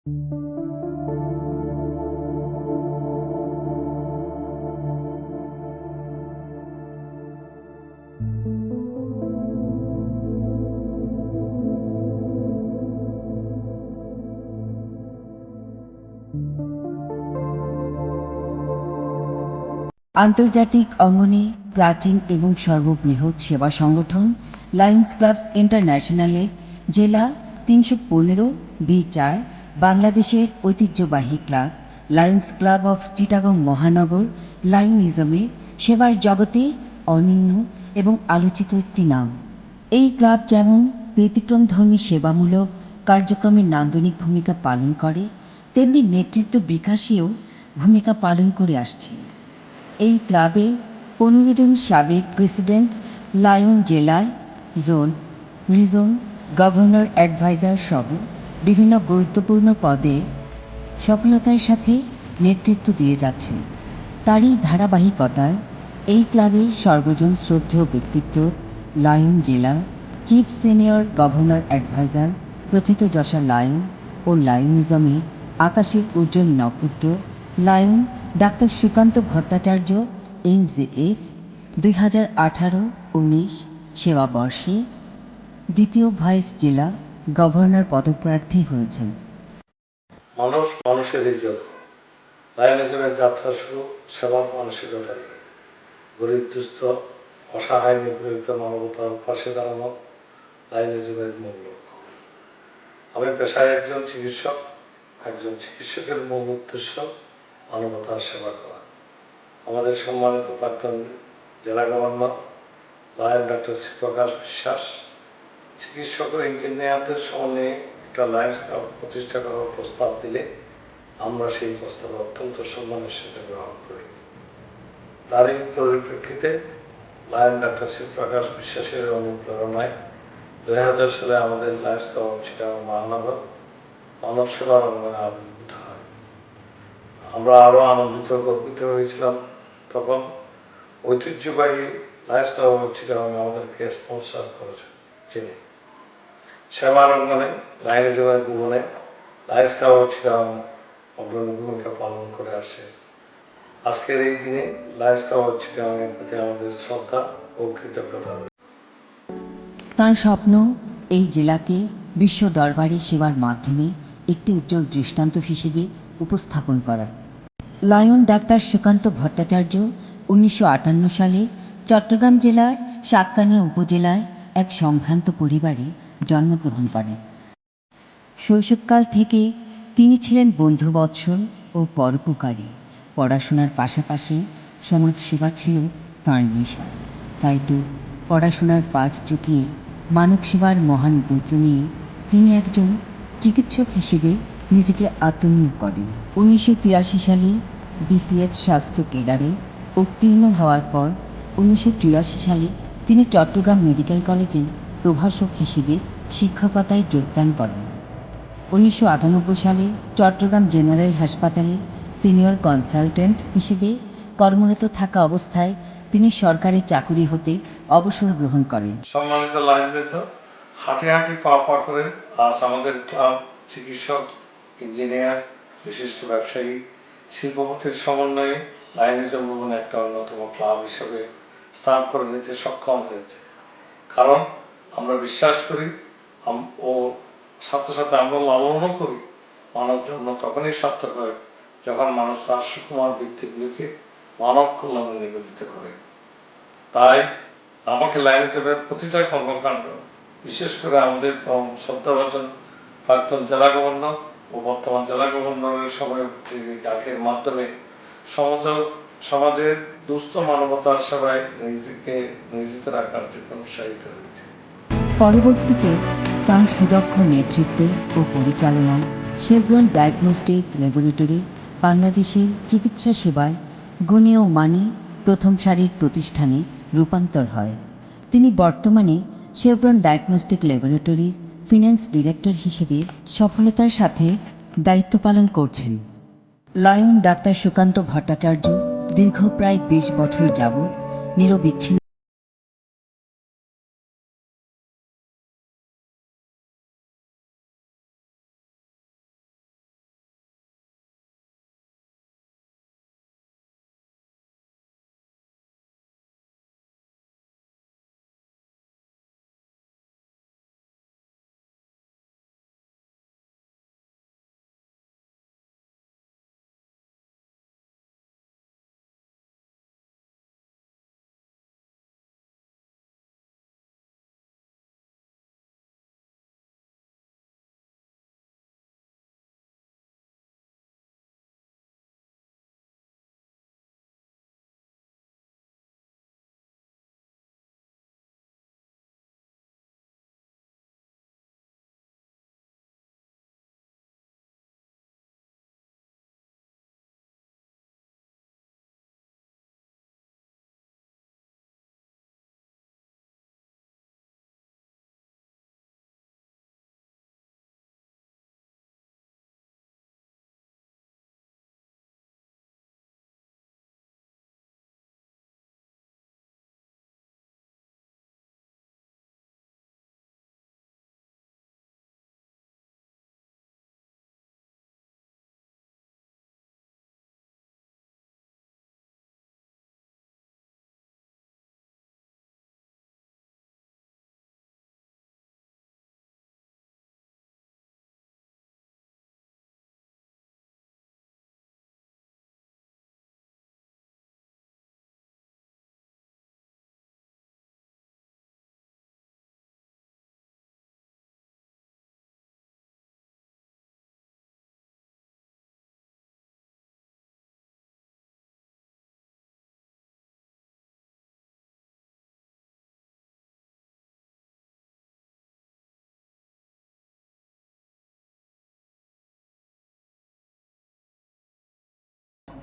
আন্তর্জাতিক অঙ্গনে প্রাচীন এবং সর্ববৃহৎ সেবা সংগঠন লায়ন্স ক্লাবস ইন্টারন্যাশনালের জেলা ৩১৫B4 বাংলাদেশের ঐতিহ্যবাহী club Lions club of Chittagong মহানগর লায়নিজমে সেবার জগতে অনন্য এবং আলোচিত একটি নাম। এই ক্লাব যেমন ব্যতিক্রমধর্মী সেবামূলক কার্যক্রমে নান্দনিক ভূমিকা পালন করে, তেমনি নেতৃত্ব বিকাশেও ভূমিকা পালন করে আসছে। এই ক্লাবে 15 জন সাবেক প্রেসিডেন্ট লায়ন জেলায় জোন, রিজন, গভর্নর অ্যাডভাইজার সহ বিভিন্ন গুরুত্বপূর্ণ পদে সফলতার সাথে নেতৃত্ব দিয়ে যাচ্ছেন। তারই ধারাবাহিকতায় এই ক্লাবের সর্বজন শ্রদ্ধেয় ব্যক্তিত্ব লায়ন জেলা চিফ সিনিয়র গভর্নর অ্যাডভাইজার প্রথিতযশা লায়ন ও লায়নিজমে আকাশের উজ্জ্বল নক্ষত্র lion doctor Sukanta Bhattacharya MJF 2018-19 সেবাবর্ষে দ্বিতীয় ভাইস জেলা গভর্নর পদপ্রার্থী হয়েছেন। মানুষ মানুষের ইজ্জত। লায়নিজমের যাত্রা শুরু সেবার মানসিকতা নিয়ে। গরিব দুস্থ অসহায় নিপীড়িত মানবতার পাশে দাঁড়ানো লায়নিজমের মূল লক্ষ্য। আমি পেশায় একজন চিকিৎসক। একজন চিকিৎসকের মূল উদ্দেশ্য মানবতার সেবা করা। আমাদের সম্মানিত প্রাক্তন জেলা গভর্নর লায়ন ডক্টর শ্রীপ্রকাশ বিশ্বাস চিকিৎসক ও ইঞ্জিনিয়ারদের সমন্বয়ে একটা লায়ন্স ক্লাব প্রতিষ্ঠা করার প্রস্তাব দিলে আমরা সেই প্রস্তাব অত্যন্ত সম্মানের সাথে গ্রহণ করি। তারই পরিপ্রেক্ষিতে লায়ন ডক্টর শ্রীপ্রকাশ বিশ্বাসের অনুপ্রেরণায় 2000 সালে আমাদের লায়ন্স ক্লাব চিটাগং মহানগর মানব সেবার অঙ্গনে আবির্ভূত হয়। আমরা আরও আনন্দিত গর্বিত হয়েছিলাম তখন ঐতিহ্যবাহী লায়ন্স ক্লাব চিটাগং আমাদেরকে স্পন্সর করেছে। যিনি সেবার অঙ্গনে লায়নিজমের ভুবনে লায়ন্স ক্লাব চিটাগং অগ্রণী ভূমিকা পালন করে আসছে। আজকের এই দিনে লায়ন্স ক্লাব চিটাগংয়ের প্রতি আমাদের শ্রদ্ধা ও কৃতজ্ঞতা। তাঁর স্বপ্ন এই জেলাকে বিশ্ব দরবারে সেবার মাধ্যমে একটি উজ্জ্বল দৃষ্টান্ত হিসেবে উপস্থাপন করা। লায়ন ডাক্তার সুকান্ত ভট্টাচার্য 1958 সালে চট্টগ্রাম জেলার সাতকানিয়া উপজেলায় এক সম্ভ্রান্ত পরিবারে জন্মগ্রহণ করেন। শৈশবকাল থেকে তিনি ছিলেন বন্ধুবৎসল ও পরোপকারী। পড়াশোনার পাশাপাশি সমাজসেবা ছিল তাঁর নেশা। তাই তো পড়াশোনার পাঠ চুকিয়ে মানব সেবার মহান ব্রত নিয়ে তিনি একজন চিকিৎসক হিসেবে নিজেকে আত্মনিয়োগ করেন। 1983 সালে BCH স্বাস্থ্য ক্যাডারে উত্তীর্ণ হওয়ার পর 1984 সালে তিনি চট্টগ্রাম মেডিকেল কলেজে প্রভাষক হিসেবে শিক্ষকতায় যোগদান করেন। 1998 সালে চট্টগ্রাম জেনারেল হাসপাতালে সিনিয়র কনসালটেন্ট হিসেবে কর্মরত থাকা অবস্থায় তিনি সরকারি চাকুরি হতে অবসর গ্রহণ করেন। সম্মানিত লায়নবৃন্দ, হাঁটি হাঁটি পা পা করে আজ আমাদের ক্লাব চিকিৎসক, ইঞ্জিনিয়ার, বিশিষ্ট ব্যবসায়ী, শিল্পপতির সমন্বয়ে লায়নিজম ভবনে একটা অন্যতম ক্লাব হিসেবে স্থান করে নিতে সক্ষম হয়েছে। কারণ আমরা বিশ্বাস করি ও সাথে সাথে আমরা লালনও করি মানব জন্ম তখনই সার্থক হয় যখন মানুষ তার সুকুমার বৃত্তিগুলিকে মানব কল্যাণে নিবেদিত করে। তাই আমাকে লায়নিজমের প্রতিটা কর্মকাণ্ড, বিশেষ করে আমাদের শ্রদ্ধাভাজন প্রাক্তন জেলা গভর্নর ও বর্তমান জেলা গভর্নরের সময় ডাকের মাধ্যমে সমাজের দুস্থ মানবতার সেবায় নিজেকে নিয়োজিত রাখার জন্য উৎসাহিত হয়েছে। পরবর্তীতে তাঁর সুদক্ষ নেতৃত্বে ও পরিচালনায় শেভরন ডায়াগনস্টিক ল্যাবরেটরি বাংলাদেশের চিকিৎসা সেবায় গুণে ও মানে প্রথম সারির প্রতিষ্ঠানে রূপান্তর হয়। তিনি বর্তমানে শেভরন ডায়াগনস্টিক ল্যাবরেটরির ফিন্যান্স ডিরেক্টর হিসেবে সফলতার সাথে দায়িত্ব পালন করছেন। লায়ন ডাক্তার সুকান্ত ভট্টাচার্য দীর্ঘ প্রায় 20 বছর যাবৎ নিরবিচ্ছিন্ন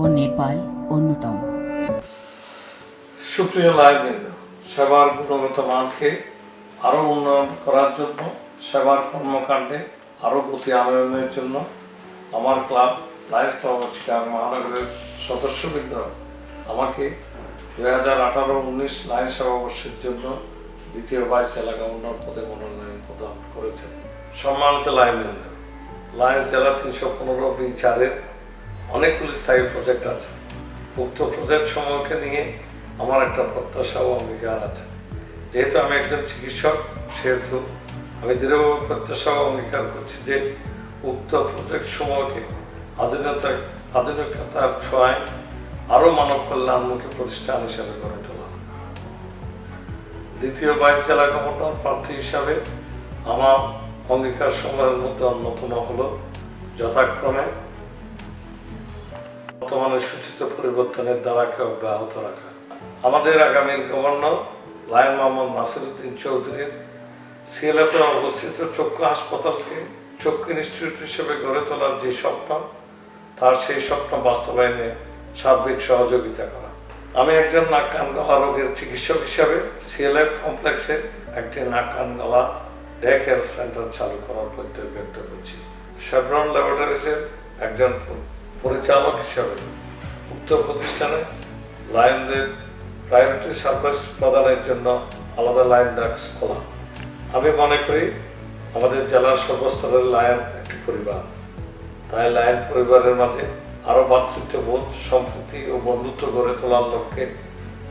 ও নেপাল অন্যতম। সুপ্রিয় লাইনবৃন্দ, সেবার গুণগত মানকে আরও উন্নয়ন করার জন্য, সেবার কর্মকাণ্ডে আরও গতি আনয়নের জন্য আমার club Lions club of Chittagong মহানগরের সদস্যবৃন্দ আমাকে 2018-19 লায়ন সেবা বর্ষের জন্য দ্বিতীয় ভাইস জেলা গভর্নর পদে মনোনয়ন প্রদান করেছেন। সম্মানিত লাইনবৃন্দ, লায়ন্স জেলা 315B4-এর অনেকগুলি স্থায়ী প্রজেক্ট আছে। উক্ত প্রজেক্ট সমূহকে নিয়ে আমার একটা প্রত্যাশা ও অঙ্গীকার আছে। যেহেতু আমি একজন চিকিৎসক, সেহেতু আমি দৃঢ়ভাবে প্রত্যাশা ও অঙ্গীকার করছি যে উক্ত প্রজেক্ট সমূহকে আধুনিকতার ছোঁয়ায় আরও মানব কল্যাণমুখী প্রতিষ্ঠান হিসাবে গড়ে তোলা। দ্বিতীয় ভাইস জেলা গভর্নর প্রার্থী হিসাবে আমার অঙ্গীকার সমূহের মধ্যে অন্যতম হল যথাক্রমে বর্তমানে সূচিত পরিবর্তনের ধারাকে অব্যাহত রাখা। আমাদের আগামীর গভর্নর লায়ন মোহাম্মদ নাসিরউদ্দিন চৌধুরীর সিএলএফে অবস্থিত চক্ষু হাসপাতালকে চক্ষু ইনস্টিটিউট হিসেবে গড়ে তোলার যে স্বপ্ন, তার সেই স্বপ্ন বাস্তবায়নে সার্বিক সহযোগিতা করা। আমি একজন নাক কান গলা রোগের চিকিৎসক হিসাবে সিএলএফ কমপ্লেক্সে একটি নাক কান গলা ডে কেয়ার সেন্টার চালু করার প্রত্যয় ব্যক্ত করছি। শেভরন ল্যাবরেটরিজের একজন পরিচালক হিসাবে উক্ত প্রতিষ্ঠানে লায়নদের প্রায়োরিটি সার্ভিস প্রদানের জন্য আলাদা লায়ন ডেস্ক খোলা। আমি মনে করি আমাদের জেলার সর্বস্তরের লায়ন একটি পরিবার, তাই লায়ন পরিবারের মাঝে আরও ভ্রাতৃত্ববোধ, সম্প্রীতি ও বন্ধুত্ব গড়ে তোলার লক্ষ্যে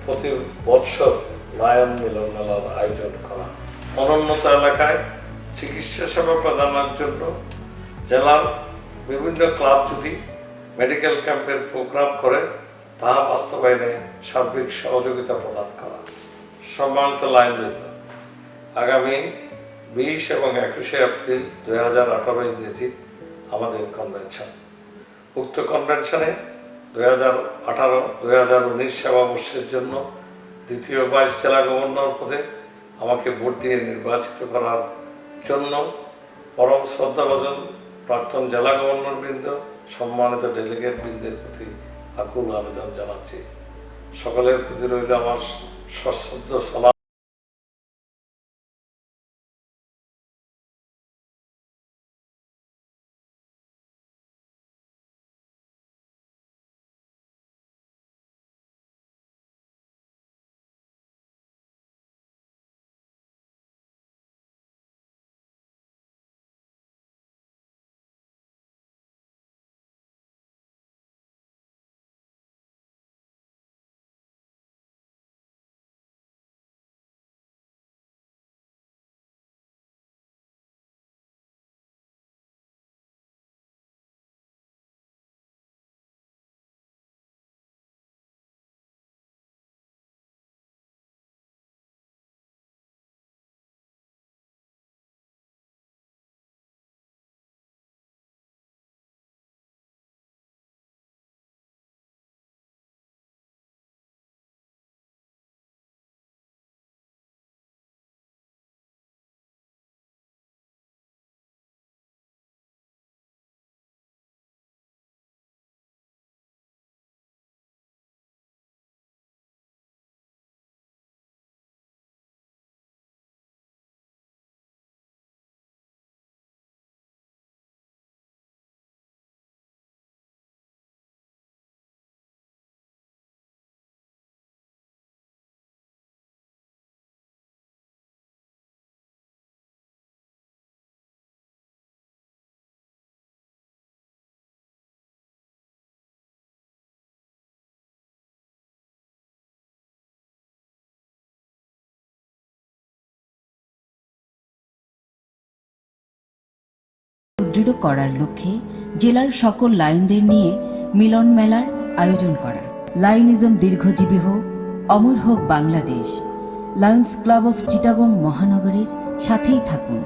প্রতি বৎসর লায়ন মিলন মেলার আয়োজন করা। অনুন্নত এলাকায় চিকিৎসা সেবা প্রদানের জন্য জেলার বিভিন্ন ক্লাব যদি মেডিকেল ক্যাম্পের প্রোগ্রাম করে, তাহা বাস্তবায়নে সার্বিক সহযোগিতা প্রদান করা। সম্মানিত লাইনবৃন্দ, আগামী 20 এবং 21 এপ্রিল 2018 ইংরেজি আমাদের কনভেনশন। উক্ত কনভেনশনে 2018-2019 সেবাবর্ষের জন্য দ্বিতীয় ভাইস জেলা গভর্নর পদে আমাকে ভোট দিয়ে নির্বাচিত করার জন্য পরম শ্রদ্ধাভাজন প্রাক্তন জেলা গভর্নর বৃন্দ, সম্মানিত ডেলিগেট বৃন্দের প্রতি আকুল আবেদন জানাচ্ছি। সকলের প্রতি রইল আমার সশ্রদ্ধ সালাম। সুদৃঢ় করার লক্ষ্যে জেলার সকল লায়নদের নিয়ে মিলন মেলার আয়োজন করা। লায়নিজম দীর্ঘজীবী হোক, অমর হোক Bangladesh. Lions club of Chittagong মহানগরীর সাথেই থাকুন।